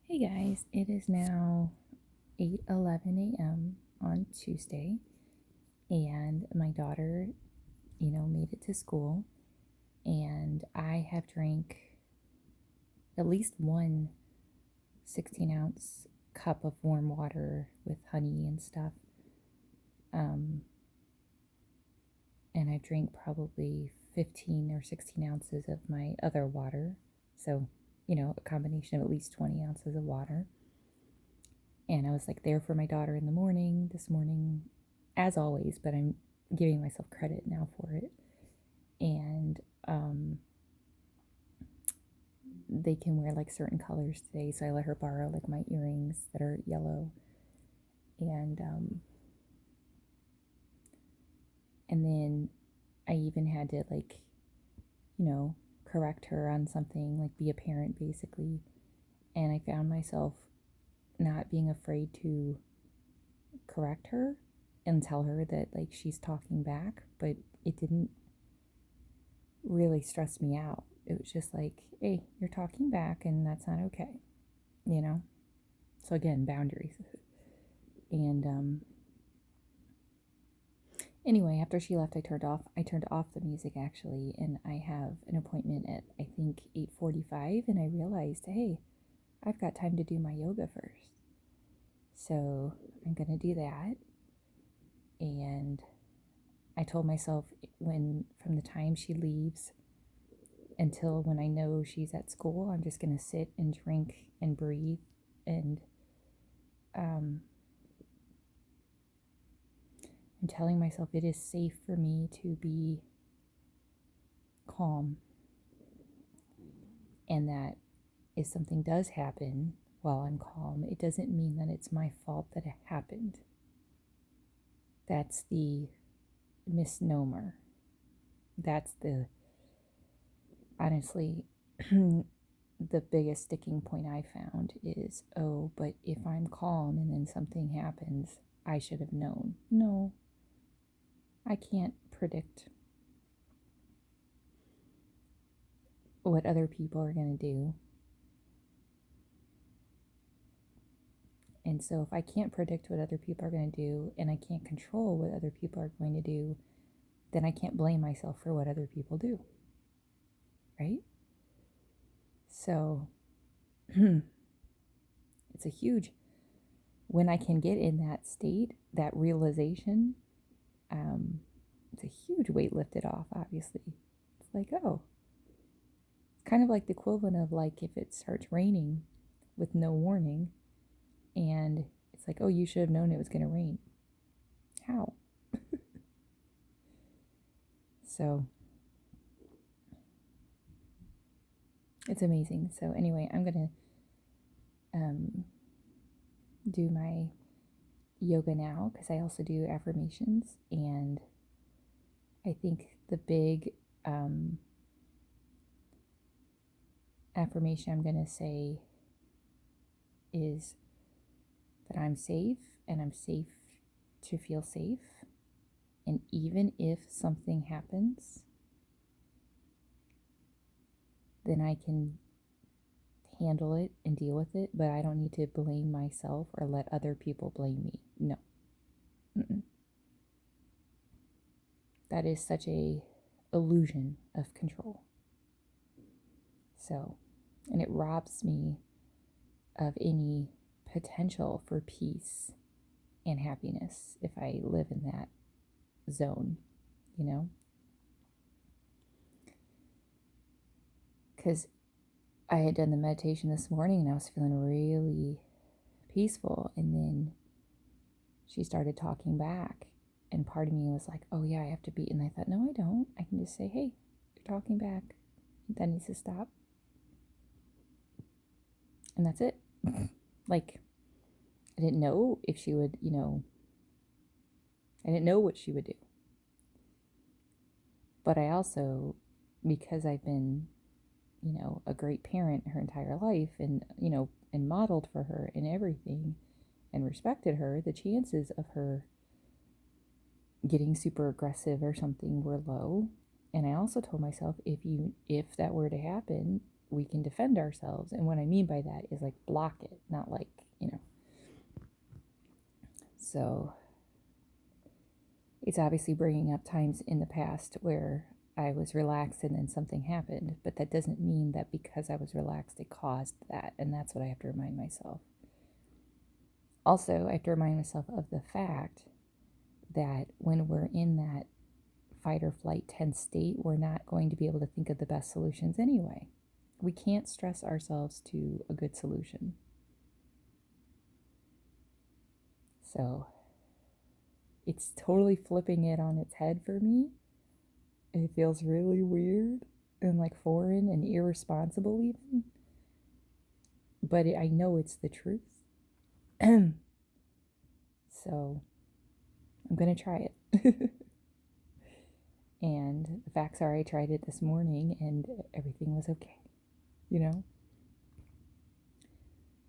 Hey guys, it is now 8:11 a.m. on Tuesday, and my daughter, made it to school, and I have drank at least one 16-ounce cup of warm water with honey and stuff. Um, and I drank probably 15 or 16 ounces of my other water. So, a combination of at least 20 ounces of water. And I was like there for my daughter in the morning, this morning, as always, but I'm giving myself credit now for it. And they can wear like certain colors today, so I let her borrow like my earrings that are yellow. And then I even had to correct her on something, like be a parent basically. And I found myself not being afraid to correct her and tell her that like she's talking back, but it didn't really stress me out. It was just like, hey, you're talking back and that's not okay, you know? So again, boundaries. And anyway, after she left, I turned off the music actually, and I have an appointment at I think 8:45, and I realized, hey, I've got time to do my yoga first. So I'm going to do that. And I told myself when from the time she leaves until when I know she's at school, I'm just going to sit and drink and breathe and I'm telling myself it is safe for me to be calm, and that if something does happen while I'm calm, it doesn't mean that it's my fault that it happened. That's the misnomer. That's the, honestly, the biggest sticking point I found is, oh, but if I'm calm and then something happens, I should have known. No, I can't predict what other people are going to do. And so if I can't predict what other people are going to do and I can't control what other people are going to do, then I can't blame myself for what other people do. Right? So it's a huge, when I can get in that state, that realization, it's a huge weight lifted off, obviously. It's like, oh, it's kind of like the equivalent of like if it starts raining with no warning and it's like, oh, you should have known it was going to rain. How? So it's amazing. So anyway, I'm going to do my yoga now because I also do affirmations. And I think the big affirmation I'm going to say is that I'm safe and I'm safe to feel safe. And even if something happens, then I can handle it and deal with it, but I don't need to blame myself or let other people blame me. No. Mm-mm. That is such a illusion of control. So, and it robs me of any potential for peace and happiness if I live in that zone, you know? Because I had done the meditation this morning and I was feeling really peaceful, and then she started talking back, and part of me was like, oh yeah, I have to be, and I thought, no, I don't. I can just say, hey, you're talking back. That needs to stop. And that's it. Like, I didn't know if she would, I didn't know what she would do. But I also, because I've been, a great parent her entire life and, and modeled for her in everything and respected her, the chances of her getting super aggressive or something were low. And I also told myself, if that were to happen, we can defend ourselves. And what I mean by that is like block it, not like, So it's obviously bringing up times in the past where I was relaxed and then something happened, but that doesn't mean that because I was relaxed, it caused that. And that's what I have to remind myself. Also, I have to remind myself of the fact that when we're in that fight or flight tense state, we're not going to be able to think of the best solutions anyway. We can't stress ourselves to a good solution. So it's totally flipping it on its head for me. It feels really weird and like foreign and irresponsible even. But I know it's the truth. So I'm going to try it. And the facts are I tried it this morning and everything was okay,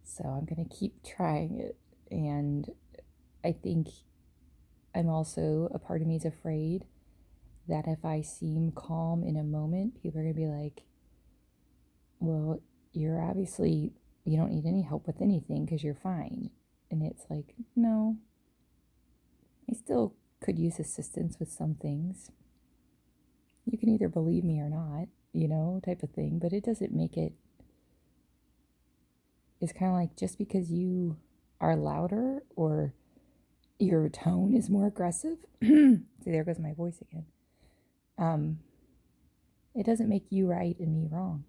So I'm going to keep trying it. And I think I'm also, a part of me is afraid that if I seem calm in a moment, people are going to be like, well, you're obviously, you don't need any help with anything because you're fine. And it's like, no, I still could use assistance with some things. You can either believe me or not, type of thing. But it doesn't make it, it's kind of like just because you are louder or your tone is more aggressive. See, there goes my voice again. It doesn't make you right and me wrong.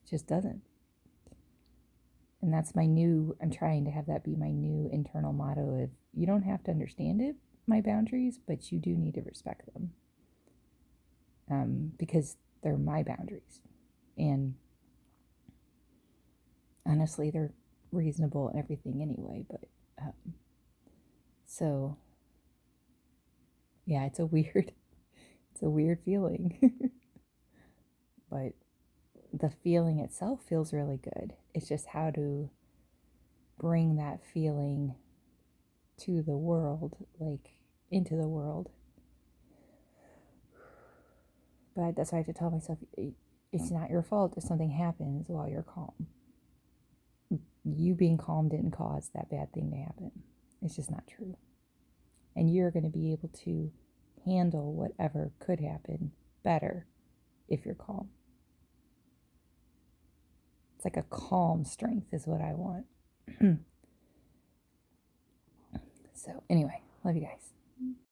It just doesn't. And that's I'm trying to have that be my new internal motto of, you don't have to understand it, my boundaries, but you do need to respect them. Because they're my boundaries. And honestly, they're reasonable and everything anyway, but so yeah, it's a weird feeling. But the feeling itself feels really good. It's just how to bring that feeling to the world, like into the world. But that's why I have to tell myself, it's not your fault if something happens while you're calm. You being calm didn't cause that bad thing to happen. It's just not true. And you're going to be able to handle whatever could happen better if you're calm. It's like a calm strength is what I want. So anyway, love you guys.